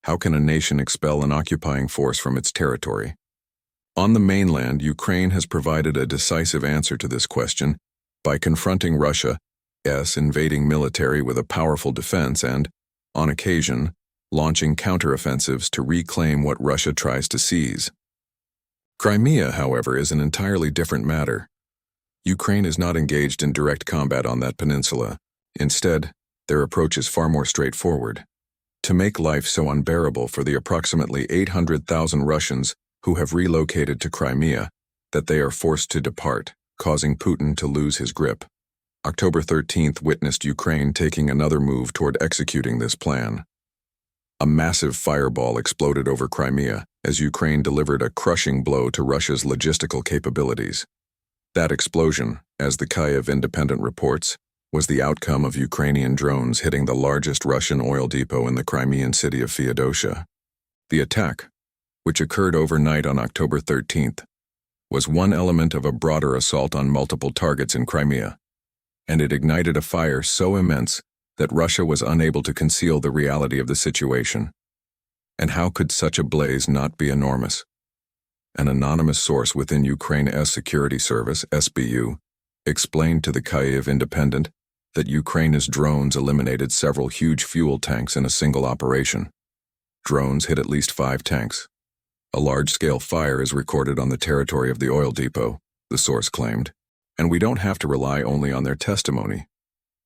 How can a nation expel an occupying force from its territory? On the mainland, Ukraine has provided a decisive answer to this question by confronting Russia's invading military with a powerful defense and, on occasion, launching counteroffensives to reclaim what Russia tries to seize. Crimea, however, is an entirely different matter. Ukraine is not engaged in direct combat on that peninsula. Instead, their approach is far more straightforward. To make life so unbearable for the approximately 800,000 Russians who have relocated to Crimea that they are forced to depart, causing Putin to lose his grip. October 13th witnessed Ukraine taking another move toward executing this plan. A massive fireball exploded over Crimea as Ukraine delivered a crushing blow to Russia's logistical capabilities. That explosion, as the Kyiv Independent reports, was the outcome of Ukrainian drones hitting the largest Russian oil depot in the Crimean city of Feodosia. The attack, which occurred overnight on October 13th, was one element of a broader assault on multiple targets in Crimea, and it ignited a fire so immense that Russia was unable to conceal the reality of the situation. And how could such a blaze not be enormous? An anonymous source within Ukraine's security service, SBU, explained to the Kyiv Independent that Ukraine's drones eliminated several huge fuel tanks in a single operation. Drones hit at least 5 tanks. A large-scale fire is recorded on the territory of the oil depot, the source claimed, and we don't have to rely only on their testimony.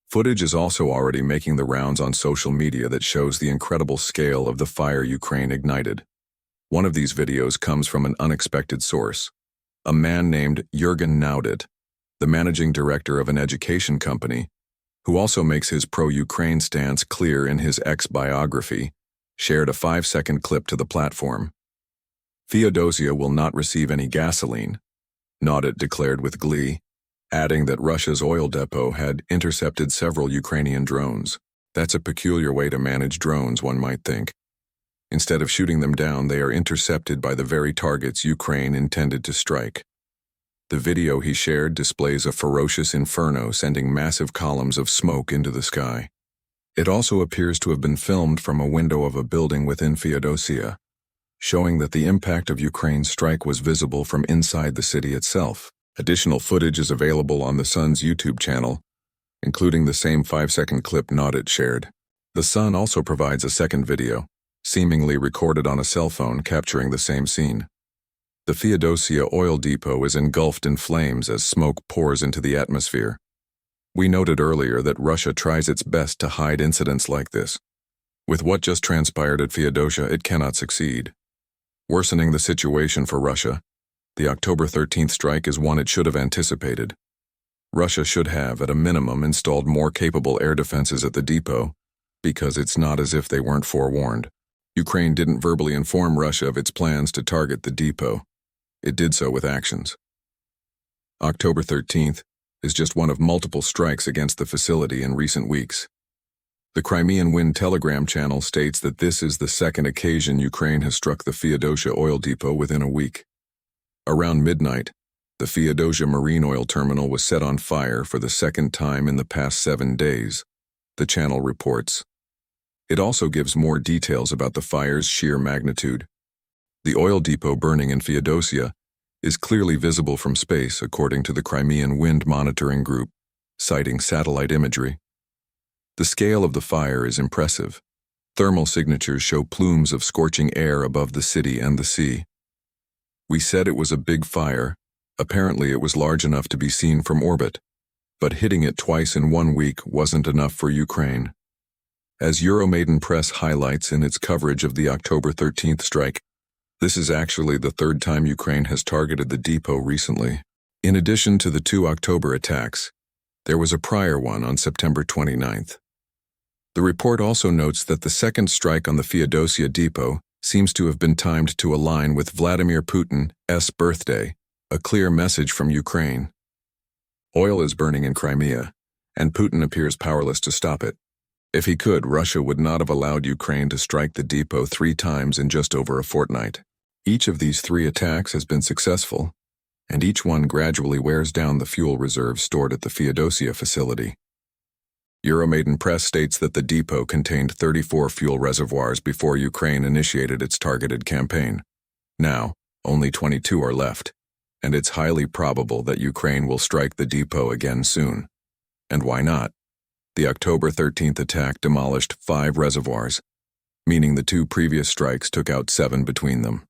Footage is also already making the rounds on social media that shows the incredible scale of the fire Ukraine ignited. One of these videos comes from an unexpected source, a man named Jurgen Naudit, the managing director of an education company, who also makes his pro-Ukraine stance clear in his ex-biography, shared a 5-second clip to the platform. Feodosia will not receive any gasoline, Naudit declared with glee, adding that Russia's oil depot had intercepted several Ukrainian drones. That's a peculiar way to manage drones, one might think. Instead of shooting them down, they are intercepted by the very targets Ukraine intended to strike. The video he shared displays a ferocious inferno sending massive columns of smoke into the sky. It also appears to have been filmed from a window of a building within Feodosia, showing that the impact of Ukraine's strike was visible from inside the city itself. Additional footage is available on the Sun's YouTube channel, including the same 5-second clip Naudit shared. The Sun also provides a second video, seemingly recorded on a cell phone, capturing the same scene. The Feodosia oil depot is engulfed in flames as smoke pours into the atmosphere. We noted earlier that Russia tries its best to hide incidents like this. With what just transpired at Feodosia, it cannot succeed. Worsening the situation for Russia, the October 13th strike is one it should have anticipated. Russia should have, at a minimum, installed more capable air defenses at the depot, because it's not as if they weren't forewarned. Ukraine didn't verbally inform Russia of its plans to target the depot. It did so with actions. October 13th is just one of multiple strikes against the facility in recent weeks. The Crimean Wind Telegram channel states that this is the second occasion Ukraine has struck the Feodosia oil depot within a week. Around midnight, the Feodosia marine oil terminal was set on fire for the second time in the past 7 days, the channel reports. It also gives more details about the fire's sheer magnitude. The oil depot burning in Feodosia is clearly visible from space, according to the Crimean Wind Monitoring Group, citing satellite imagery. The scale of the fire is impressive. Thermal signatures show plumes of scorching air above the city and the sea. We said it was a big fire. Apparently it was large enough to be seen from orbit, but hitting it twice in 1 week wasn't enough for Ukraine. As Euromaidan Press highlights in its coverage of the October 13th strike, this is actually the third time Ukraine has targeted the depot recently. In addition to the 2 October attacks, there was a prior one on September 29th. The report also notes that the second strike on the Feodosia depot seems to have been timed to align with Vladimir Putin's birthday, a clear message from Ukraine. Oil is burning in Crimea, and Putin appears powerless to stop it. If he could, Russia would not have allowed Ukraine to strike the depot 3 times in just over a fortnight. Each of these 3 attacks has been successful, and each one gradually wears down the fuel reserves stored at the Feodosia facility. Euromaidan Press states that the depot contained 34 fuel reservoirs before Ukraine initiated its targeted campaign. Now, only 22 are left, and it's highly probable that Ukraine will strike the depot again soon. And why not? The October 13th attack demolished 5 reservoirs, meaning the 2 previous strikes took out 7 between them.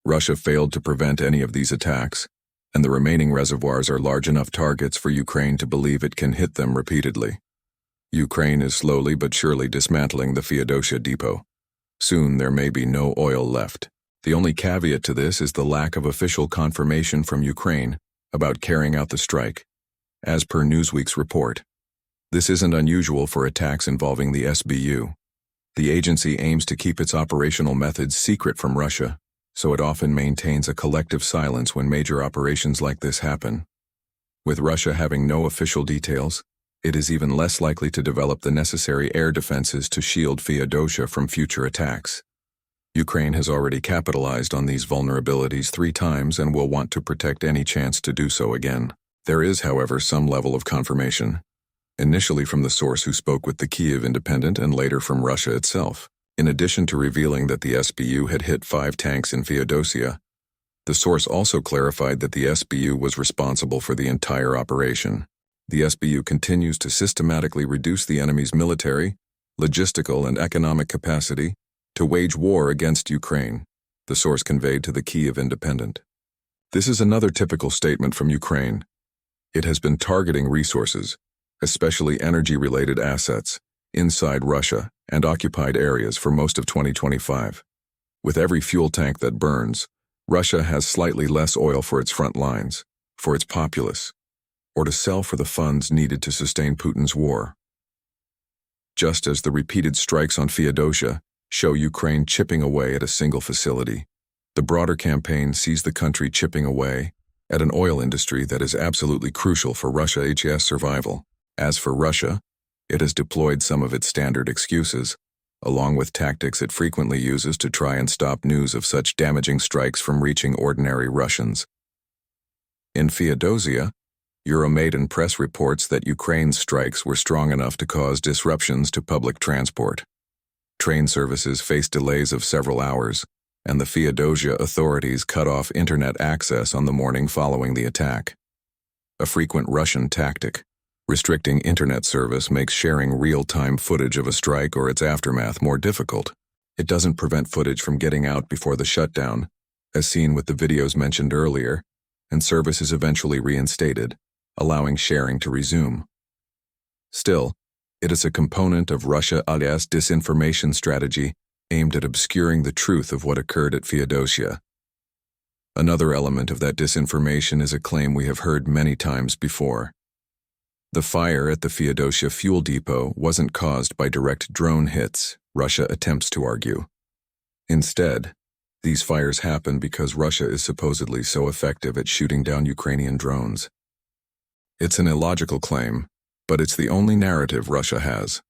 Russia failed to prevent any of these attacks, and the remaining reservoirs are large enough targets for Ukraine to believe it can hit them repeatedly. Ukraine is slowly but surely dismantling the Feodosia depot. Soon there may be no oil left. The only caveat to this is the lack of official confirmation from Ukraine about carrying out the strike, as per Newsweek's report. This isn't unusual for attacks involving the SBU. The agency aims to keep its operational methods secret from Russia, so it often maintains a collective silence when major operations like this happen. With Russia having no official details, it is even less likely to develop the necessary air defenses to shield Feodosia from future attacks. Ukraine has already capitalized on these vulnerabilities 3 times and will want to protect any chance to do so again. There is, however, some level of confirmation, initially from the source who spoke with the Kyiv Independent and later from Russia itself. In addition to revealing that the SBU had hit 5 tanks in Feodosia, the source also clarified that the SBU was responsible for the entire operation. The SBU continues to systematically reduce the enemy's military, logistical, and economic capacity to wage war against Ukraine, the source conveyed to the Kyiv Independent. This is another typical statement from Ukraine. It has been targeting resources, especially energy-related assets, inside Russia and occupied areas for most of 2025. With every fuel tank that burns, Russia has slightly less oil for its front lines, for its populace, or to sell for the funds needed to sustain Putin's war. Just as the repeated strikes on Feodosia show Ukraine chipping away at a single facility, the broader campaign sees the country chipping away at an oil industry that is absolutely crucial for Russia's survival. As for Russia, it has deployed some of its standard excuses, along with tactics it frequently uses to try and stop news of such damaging strikes from reaching ordinary Russians. In Feodosia, Euromaidan Press reports that Ukraine's strikes were strong enough to cause disruptions to public transport. Train services faced delays of several hours, and the Feodosia authorities cut off internet access on the morning following the attack. A frequent Russian tactic, restricting internet service makes sharing real-time footage of a strike or its aftermath more difficult. It doesn't prevent footage from getting out before the shutdown, as seen with the videos mentioned earlier, and service is eventually reinstated, allowing sharing to resume. Still, it is a component of Russia's disinformation strategy aimed at obscuring the truth of what occurred at Feodosia. Another element of that disinformation is a claim we have heard many times before. The fire at the Feodosia fuel depot wasn't caused by direct drone hits, Russia attempts to argue. Instead, these fires happen because Russia is supposedly so effective at shooting down Ukrainian drones. It's an illogical claim, but it's the only narrative Russia has.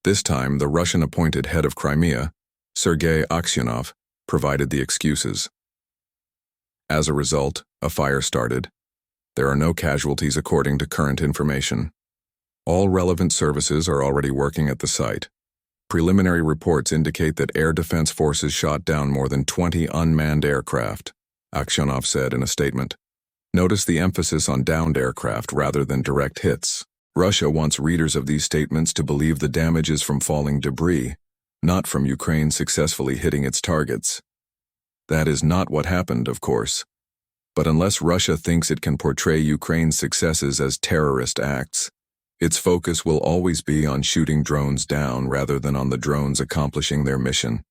This time, the Russian-appointed head of Crimea, Sergei Aksyonov, provided the excuses. As a result, a fire started. There are no casualties according to current information. All relevant services are already working at the site. Preliminary reports indicate that air defense forces shot down more than 20 unmanned aircraft, Aksyonov said in a statement. Notice the emphasis on downed aircraft rather than direct hits. Russia wants readers of these statements to believe the damage is from falling debris, not from Ukraine successfully hitting its targets. That is not what happened, of course. But unless Russia thinks it can portray Ukraine's successes as terrorist acts, its focus will always be on shooting drones down rather than on the drones accomplishing their mission.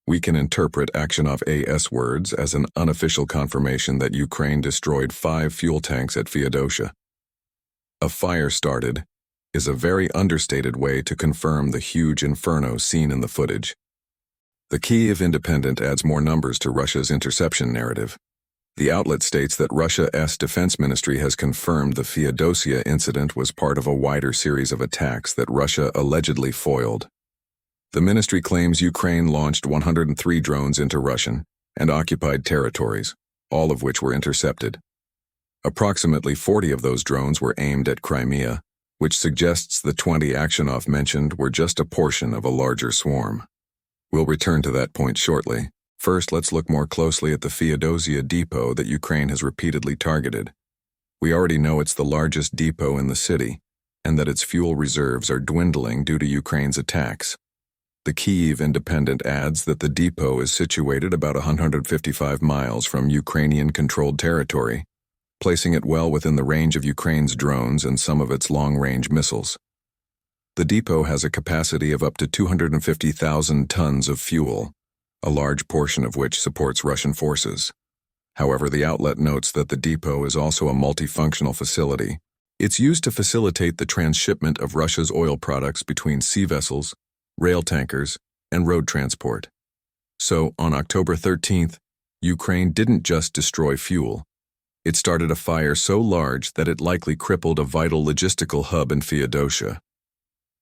We can interpret Aksyonov words as an unofficial confirmation that Ukraine destroyed 5 fuel tanks at Feodosia. A fire started is a very understated way to confirm the huge inferno seen in the footage. The Kyiv Independent adds more numbers to Russia's interception narrative. The outlet states that Russia's defense ministry has confirmed the Feodosia incident was part of a wider series of attacks that Russia allegedly foiled. The ministry claims Ukraine launched 103 drones into Russian and occupied territories, all of which were intercepted. Approximately 40 of those drones were aimed at Crimea, which suggests the 20 Aksionov mentioned were just a portion of a larger swarm. We'll return to that point shortly. First, let's look more closely at the Feodosia depot that Ukraine has repeatedly targeted. We already know it's the largest depot in the city, and that its fuel reserves are dwindling due to Ukraine's attacks. The Kyiv Independent adds that the depot is situated about 155 miles from Ukrainian-controlled territory, placing it well within the range of Ukraine's drones and some of its long-range missiles. The depot has a capacity of up to 250,000 tons of fuel, a large portion of which supports Russian forces. However, the outlet notes that the depot is also a multifunctional facility. It's used to facilitate the transshipment of Russia's oil products between sea vessels, rail tankers, and road transport. So, on October 13th, Ukraine didn't just destroy fuel. It started a fire so large that it likely crippled a vital logistical hub in Feodosia.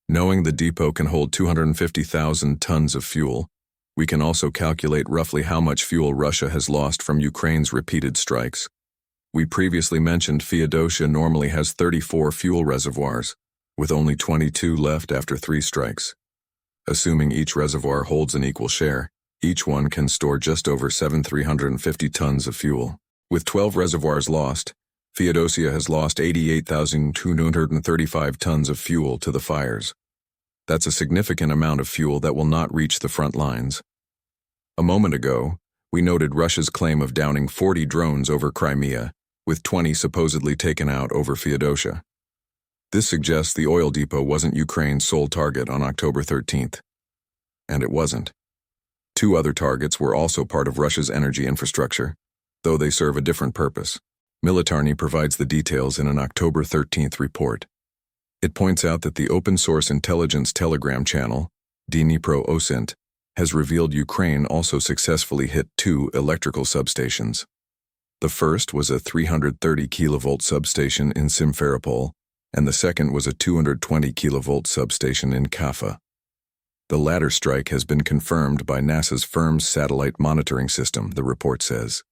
Knowing the depot can hold 250,000 tons of fuel, we can also calculate roughly how much fuel Russia has lost from Ukraine's repeated strikes. We previously mentioned Feodosia normally has 34 fuel reservoirs, with only 22 left after 3 strikes. Assuming each reservoir holds an equal share, each one can store just over 7,350 tons of fuel. With 12 reservoirs lost, Feodosia has lost 88,235 tons of fuel to the fires. That's a significant amount of fuel that will not reach the front lines. A moment ago, we noted Russia's claim of downing 40 drones over Crimea, with 20 supposedly taken out over Feodosia. This suggests the oil depot wasn't Ukraine's sole target on October 13th. And it wasn't. 2 other targets were also part of Russia's energy infrastructure, though they serve a different purpose. Militarny provides the details in an October 13th report. It points out that the open-source intelligence Telegram channel, Dnipro Osint, has revealed Ukraine also successfully hit 2 electrical substations. The first was a 330 kilovolt substation in Simferopol, and the second was a 220 kilovolt substation in Kaffa. The latter strike has been confirmed by NASA's firm's satellite monitoring system, the report says.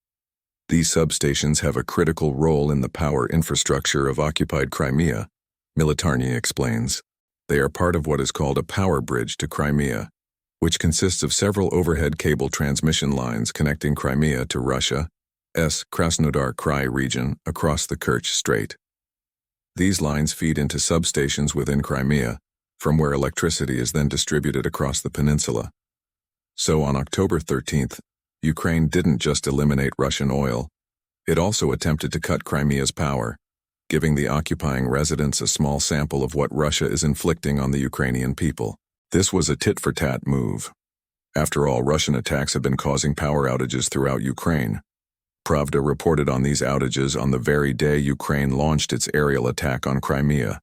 These substations have a critical role in the power infrastructure of occupied Crimea, Militarny explains. They are part of what is called a power bridge to Crimea, which consists of several overhead cable transmission lines connecting Crimea to Russia's Krasnodar Krai region across the Kerch Strait. These lines feed into substations within Crimea, from where electricity is then distributed across the peninsula. So on October 13th, Ukraine didn't just eliminate Russian oil, it also attempted to cut Crimea's power, giving the occupying residents a small sample of what Russia is inflicting on the Ukrainian people. This was a tit-for-tat move. After all, Russian attacks have been causing power outages throughout Ukraine. Pravda reported on these outages on the very day Ukraine launched its aerial attack on Crimea,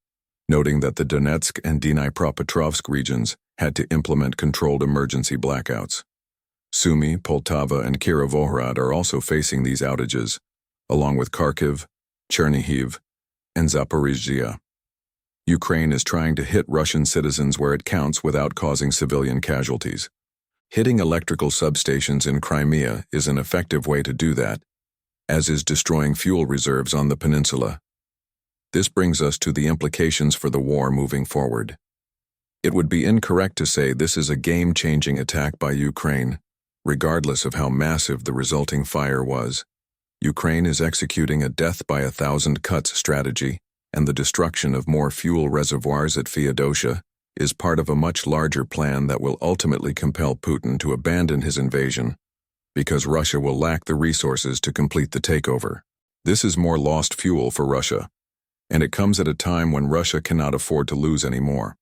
noting that the Donetsk and Dnipropetrovsk regions had to implement controlled emergency blackouts. Sumy, Poltava, and Kirovohrad are also facing these outages, along with Kharkiv, Chernihiv, and Zaporizhzhia. Ukraine is trying to hit Russian citizens where it counts without causing civilian casualties. Hitting electrical substations in Crimea is an effective way to do that, as is destroying fuel reserves on the peninsula. This brings us to the implications for the war moving forward. It would be incorrect to say this is a game-changing attack by Ukraine, regardless of how massive the resulting fire was. Ukraine is executing a death-by-1,000 cuts strategy, and the destruction of more fuel reservoirs at Feodosia is part of a much larger plan that will ultimately compel Putin to abandon his invasion, because Russia will lack the resources to complete the takeover. This is more lost fuel for Russia, and it comes at a time when Russia cannot afford to lose any more.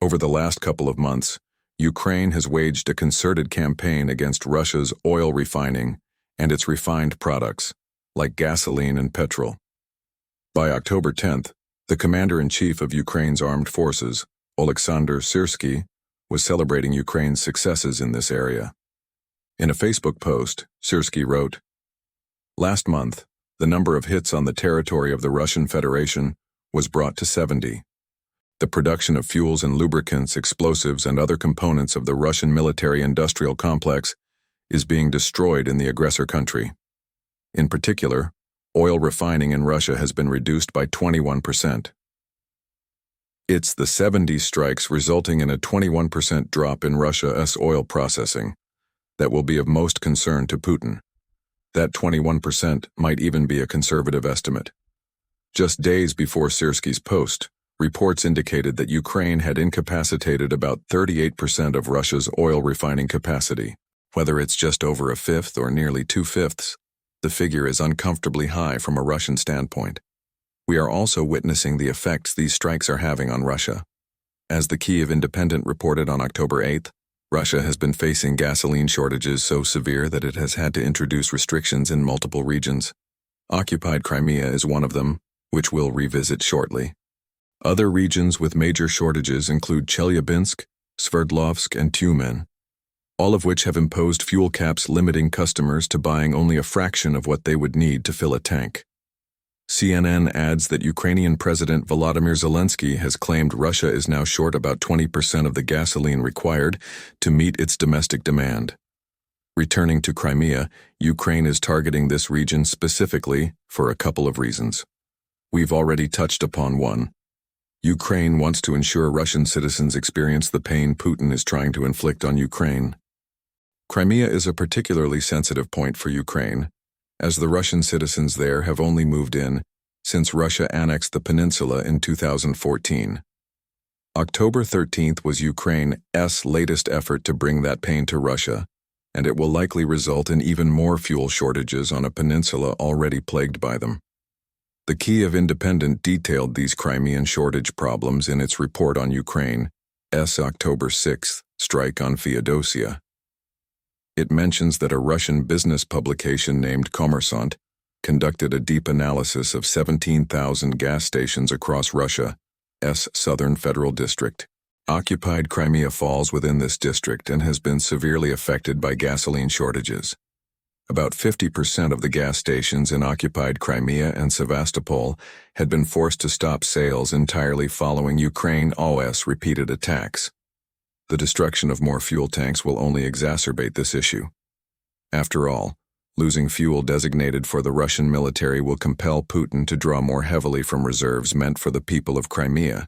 Over the last couple of months, Ukraine has waged a concerted campaign against Russia's oil refining and its refined products, like gasoline and petrol. By October 10th, the commander-in-chief of Ukraine's armed forces, Oleksandr Syrsky, was celebrating Ukraine's successes in this area. In a Facebook post, Syrsky wrote, "Last month, the number of hits on the territory of the Russian Federation was brought to 70. The production of fuels and lubricants, explosives, and other components of the Russian military-industrial complex is being destroyed in the aggressor country. In particular, oil refining in Russia has been reduced by 21%. It's the 70 strikes resulting in a 21% drop in Russia's oil processing that will be of most concern to Putin. That 21% might even be a conservative estimate. Just days before Syrskyi's post, reports indicated that Ukraine had incapacitated about 38% of Russia's oil refining capacity. Whether it's just over a fifth or nearly 2/5, the figure is uncomfortably high from a Russian standpoint. We are also witnessing the effects these strikes are having on Russia. As the Kyiv Independent reported on October 8th, Russia has been facing gasoline shortages so severe that it has had to introduce restrictions in multiple regions. Occupied Crimea is one of them, which we'll revisit shortly. Other regions with major shortages include Chelyabinsk, Sverdlovsk, and Tyumen, all of which have imposed fuel caps limiting customers to buying only a fraction of what they would need to fill a tank. CNN adds that Ukrainian President Volodymyr Zelensky has claimed Russia is now short about 20% of the gasoline required to meet its domestic demand. Returning to Crimea, Ukraine is targeting this region specifically for a couple of reasons. We've already touched upon one. Ukraine wants to ensure Russian citizens experience the pain Putin is trying to inflict on Ukraine. Crimea is a particularly sensitive point for Ukraine, as the Russian citizens there have only moved in since Russia annexed the peninsula in 2014. October 13th was Ukraine's latest effort to bring that pain to Russia, and it will likely result in even more fuel shortages on a peninsula already plagued by them. The Kyiv Independent detailed these Crimean shortage problems in its report on Ukraine's October 6th strike on Feodosia. It mentions that a Russian business publication named Kommersant conducted a deep analysis of 17,000 gas stations across Russia's southern federal district. Occupied Crimea falls within this district and has been severely affected by gasoline shortages. About 50% of the gas stations in occupied Crimea and Sevastopol had been forced to stop sales entirely following Ukraine's repeated attacks. The destruction of more fuel tanks will only exacerbate this issue. After all, losing fuel designated for the Russian military will compel Putin to draw more heavily from reserves meant for the people of Crimea.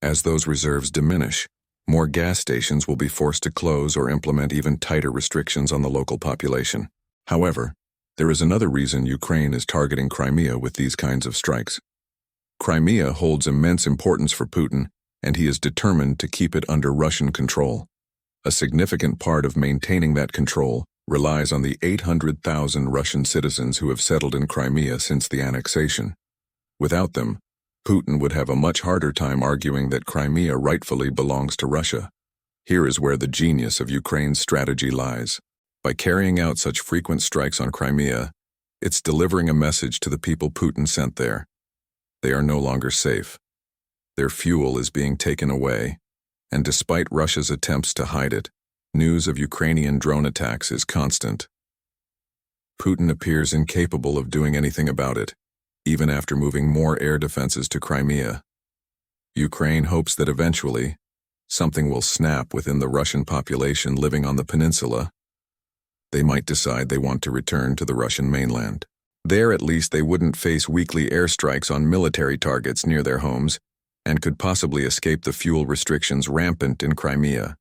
As those reserves diminish, more gas stations will be forced to close or implement even tighter restrictions on the local population. However, there is another reason Ukraine is targeting Crimea with these kinds of strikes. Crimea holds immense importance for Putin, and he is determined to keep it under Russian control. A significant part of maintaining that control relies on the 800,000 Russian citizens who have settled in Crimea since the annexation. Without them, Putin would have a much harder time arguing that Crimea rightfully belongs to Russia. Here is where the genius of Ukraine's strategy lies. By carrying out such frequent strikes on Crimea, it's delivering a message to the people Putin sent there. They are no longer safe. Their fuel is being taken away, and despite Russia's attempts to hide it, news of Ukrainian drone attacks is constant. Putin appears incapable of doing anything about it, even after moving more air defenses to Crimea. Ukraine hopes that eventually, something will snap within the Russian population living on the peninsula. They might decide they want to return to the Russian mainland. There, at least, they wouldn't face weekly airstrikes on military targets near their homes and could possibly escape the fuel restrictions rampant in Crimea.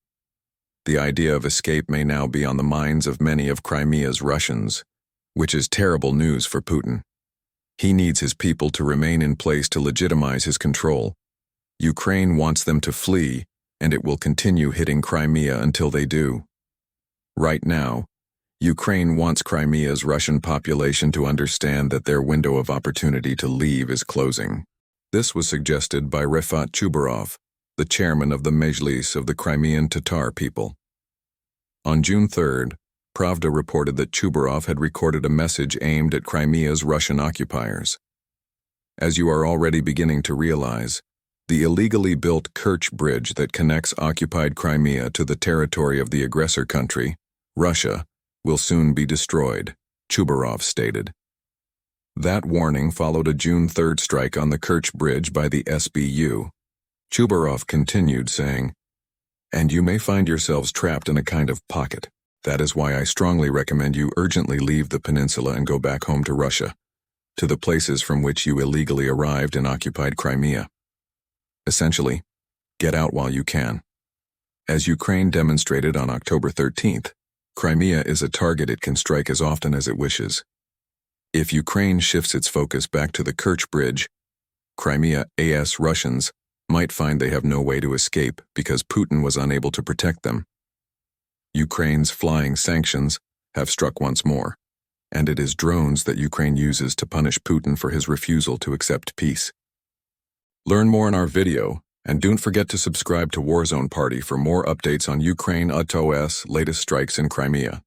The idea of escape may now be on the minds of many of Crimea's Russians, which is terrible news for Putin. He needs his people to remain in place to legitimize his control. Ukraine wants them to flee, and it will continue hitting Crimea until they do. Right now, Ukraine wants Crimea's Russian population to understand that their window of opportunity to leave is closing. This was suggested by Rafat Chubarov, the chairman of the Mejlis of the Crimean Tatar people. On June 3rd, Pravda reported that Chubarov had recorded a message aimed at Crimea's Russian occupiers. As you are already beginning to realize, the illegally built Kerch Bridge that connects occupied Crimea to the territory of the aggressor country, Russia, will soon be destroyed, Chubarov stated. That warning followed a June 3rd strike on the Kerch Bridge by the SBU. Chubarov continued, saying, "And you may find yourselves trapped in a kind of pocket. That is why I strongly recommend you urgently leave the peninsula and go back home to Russia, to the places from which you illegally arrived and occupied Crimea." Essentially, get out while you can. As Ukraine demonstrated on October 13th, Crimea is a target it can strike as often as it wishes. If Ukraine shifts its focus back to the Kerch Bridge, Crimea's Russians might find they have no way to escape because Putin was unable to protect them. Ukraine's flying sanctions have struck once more, and it is drones that Ukraine uses to punish Putin for his refusal to accept peace. Learn more in our video, and don't forget to subscribe to Warzone Party for more updates on Ukraine's latest strikes in Crimea.